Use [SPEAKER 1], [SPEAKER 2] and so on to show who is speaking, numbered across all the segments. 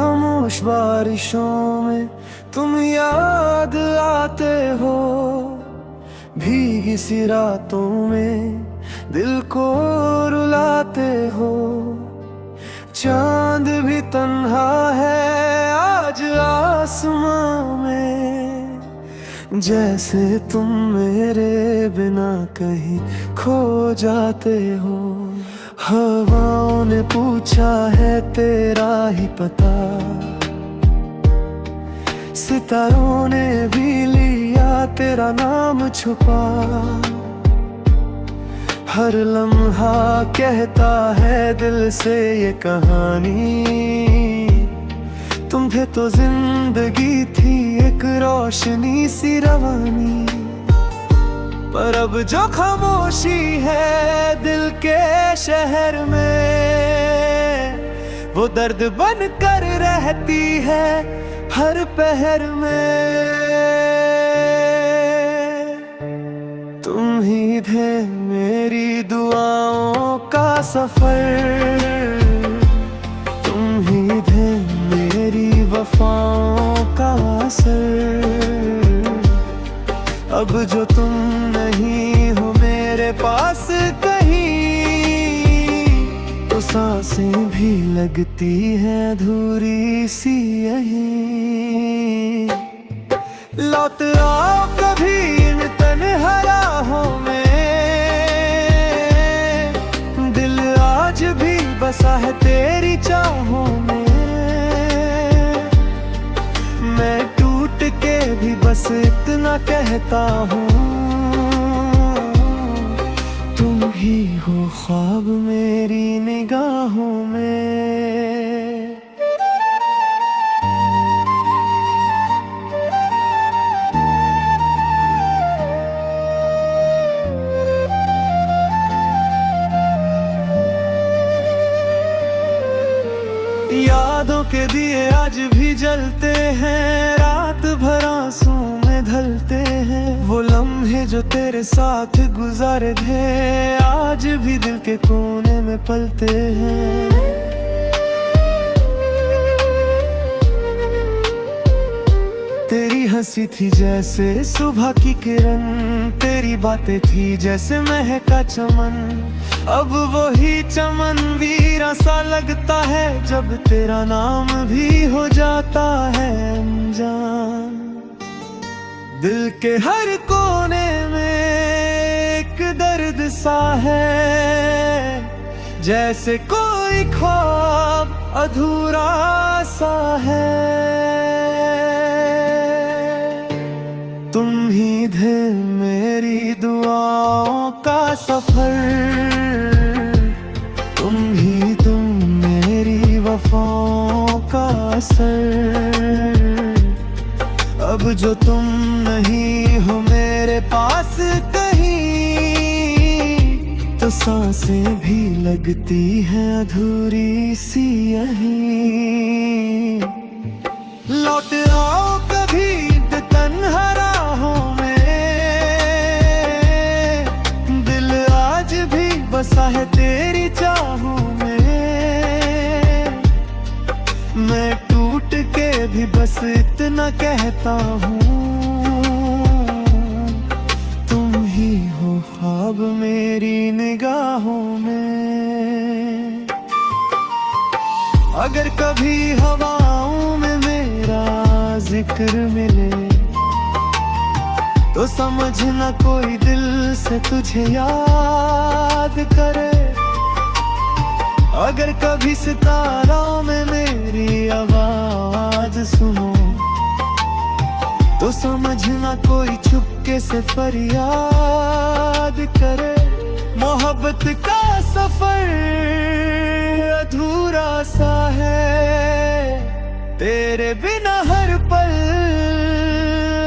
[SPEAKER 1] खामोश बारिशों में तुम याद आते हो, भीगी सी रातों में दिल को रुलाते हो। चांद भी तन्हा है आज आसमां में, जैसे तुम मेरे बिना कहीं खो जाते हो। हवाओं ने पूछा है तेरा ही पता, सितारों ने भी लिया तेरा नाम छुपा। हर लम्हा कहता है दिल से ये कहानी, तुम थे तो जिंदगी थी एक रोशनी सी रवानी। पर अब जो खामोशी है दिल के शहर में, वो दर्द बन कर रहती है हर पहर में। तुम ही थे मेरी दुआओं का सफर, तुम ही थे मेरी वफाओं का असर। अब जो तुम नहीं हो मेरे पास कहीं, तो सांसें भी लगती हैं अधूरी सी यहीं। लौट आओ कभी इन तन्हा राहों में, दिल आज भी बसा है तेरी चाहों में। मैं टूट के भी बस इतना कहता हूँ, तुम ही हो ख्वाब मेरी निगाहों में। यादों के दिए आज भी जलते हैं, रात भर आंसू में ढलते हैं। वो लम्हे जो तेरे साथ गुजारे थे आज भी दिल के कोने में पलते हैं। तेरी हंसी थी जैसे सुबह की किरण, तेरी बातें थी जैसे महका चमन। अब वही चमन वीरा सा लगता है जब तेरा नाम भी हो जाता है अनजान। दिल के हर कोने में एक दर्द सा है, जैसे कोई ख्वाब अधूरा सा है। तुम ही थे मेरी दुआओं का सफर, तुम मेरी वफाओं का असर। अब जो तुम नहीं हो मेरे पास कहीं, तो सांसें भी लगती हैं अधूरी सी यहीं। लौट आओ कभी तन्हा राहों में, दिल आज भी बसा है तेरी चाहों में। मैं टूट के भी बस इतना कहता हूँ, तुम ही हो ख्वाब मेरी निगाहों में। अगर कभी हवाओं में मेरा जिक्र मिले, तो समझना कोई दिल से तुझे याद करे। अगर कभी सितारों में मेरी आवाज सुनो, तो समझना कोई चुपके से फरियाद करे। मोहब्बत का सफर अधूरा सा है, तेरे बिना हर पल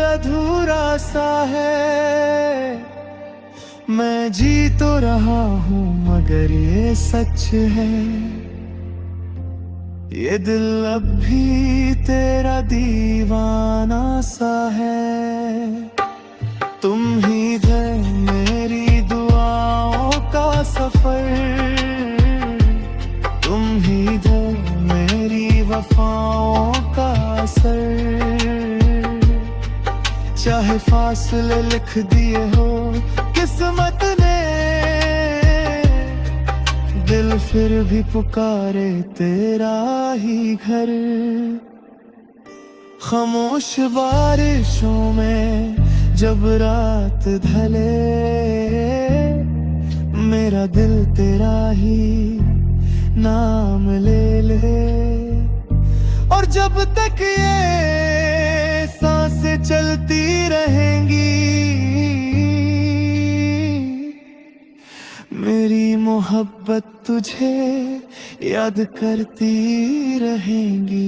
[SPEAKER 1] अधूरा सा है। मैं जी तो रहा हूँ मगर ये सच है, ये दिल अब भी तेरा दीवाना सा है। तुम ही थे मेरी दुआओं का सफर, तुम ही थे मेरी वफाओं का असर। चाहे फासले लिख दिए हो किस्मत ने, दिल फिर भी पुकारे तेरा ही घर। खामोश बारिशों में जब रात ढले, मेरा दिल तेरा ही नाम ले ले। और जब तक ये सांसें चलती रहेंगी, मेरी मोहब्बत तुझे याद करती रहेंगी।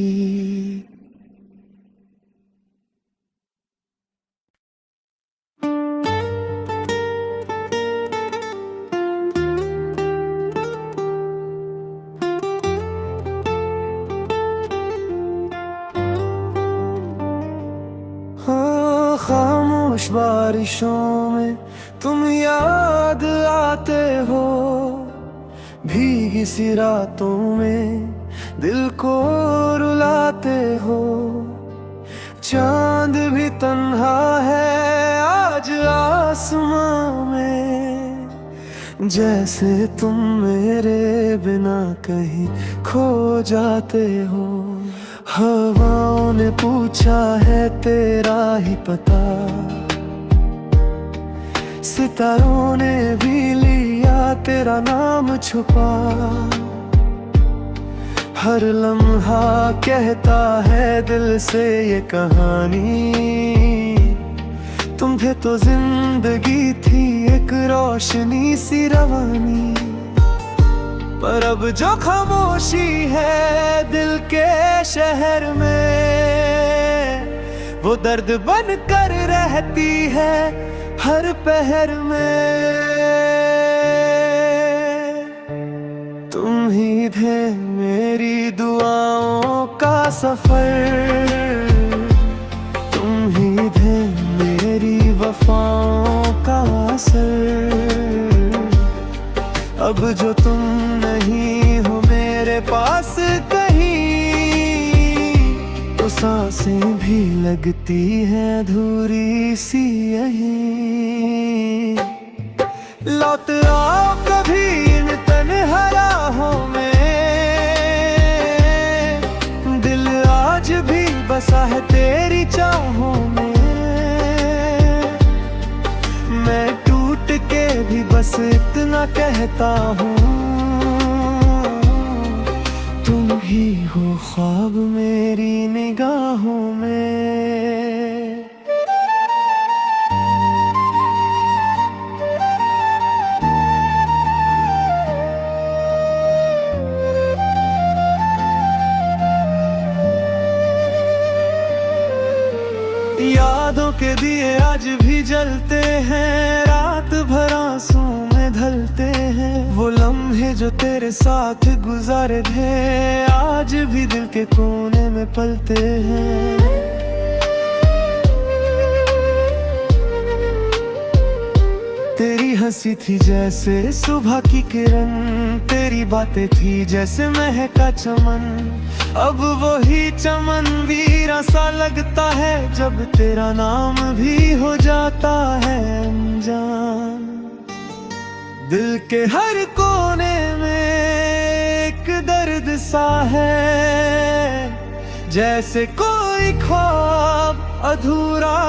[SPEAKER 1] खामोश बारिशों में तुम याद आते हो, भीगी सी रातों में दिल को रुलाते हो। चांद भी तन्हा है आज आसमां में, जैसे तुम मेरे बिना कहीं खो जाते हो। हवाओं ने पूछा है तेरा ही पता, सितारों ने भी लिया तेरा नाम छुपा। हर लम्हा कहता है दिल से ये कहानी, तुम थे तो जिंदगी थी एक रोशनी सी रवानी। पर अब जो खामोशी है दिल के शहर में, वो दर्द बन कर रहती है हर पहर में। तुम ही थे मेरी दुआओं का सफर, तुम ही थे मेरी वफाओं का असर। अब जो तुम नहीं हो मेरे पास कहीं, तो सांसें भी लगती हैं अधूरी सी यहीं। लौट आओ कभी इन तन्हा राहों में, दिल आज भी बसा है तेरी चाहों में। मैं टूट के भी बस इतना कहता हूँ, तुम ही हो ख्वाब मेरी निगाहों में। यादों के दिए आज भी जलते हैं, रात भर आंसू में ढलते हैं। वो लम्हे जो तेरे साथ गुजारे थे, आज भी दिल के कोने में पलते हैं। तेरी हंसी थी जैसे सुबह की किरण, तेरी बातें थी जैसे महका चमन। अब वही चमन वीरा सा लगता है, जब तेरा नाम भी हो जाता है अनजान। दिल के हर कोने में एक दर्द सा है, जैसे कोई ख्वाब अधूरा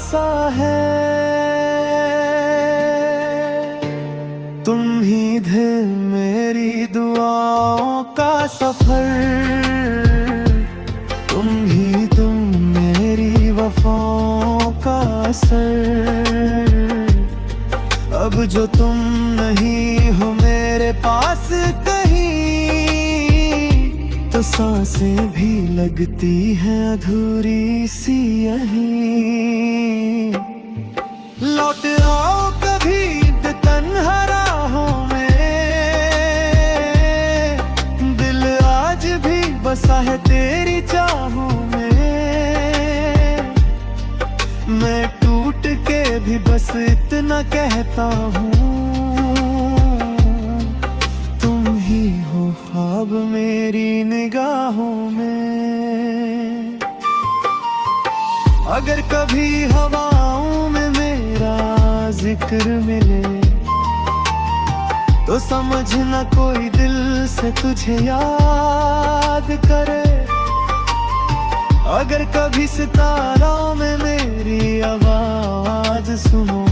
[SPEAKER 1] सा है। तुम ही थे मेरी दुआओं का सफर, तुम मेरी वफाओं का असर। अब जो तुम नहीं हो मेरे पास कहीं, तो सांसें भी लगती हैं अधूरी सी यहीं। लौट आओ कभी तन्हा राहों में, दिल आज भी बसा है तेरी चाहों में। मैं टूट के भी बस इतना कहता हूँ, तुम ही हो ख्वाब मेरी निगाहों में। अगर कभी हवाओं में मेरा जिक्र मिले तो समझना कोई दिल से तुझे याद करे। अगर कभी सितारों में मेरी आवाज सुनो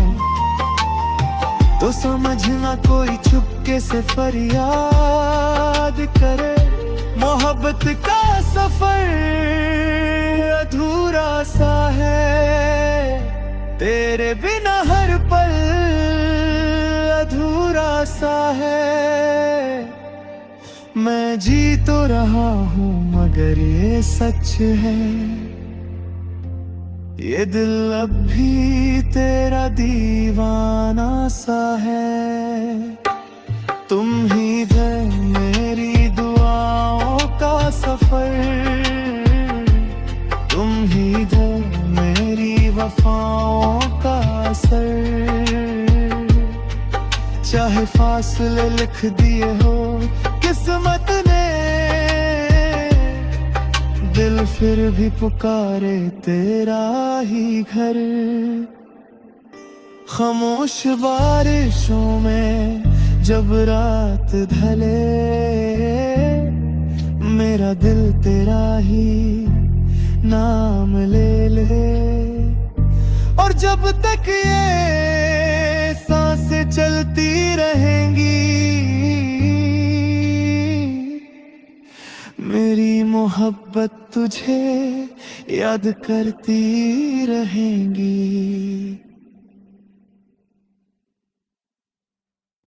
[SPEAKER 1] तो समझना कोई चुपके से फरियाद करे। मोहब्बत का सफर अधूरा सा है, तेरे बिना हर पल अधूरा सा है। मैं जी तो रहा हूँ मगर ये सच है, ये दिल अब भी तेरा दीवाना सा है। तुम ही थे मेरी दुआओं का सफर, तुम ही थे मेरी वफाओं का असर। चाहे फासले लिख दिए हो किस्मत ने, दिल फिर भी पुकारे तेरा ही घर। खामोश बारिशों में जब रात ढले, मेरा दिल तेरा ही नाम ले ले। और जब तक ये सांसें चलती रहेंगी, मेरी मोहब्बत तुझे याद करती रहेंगी।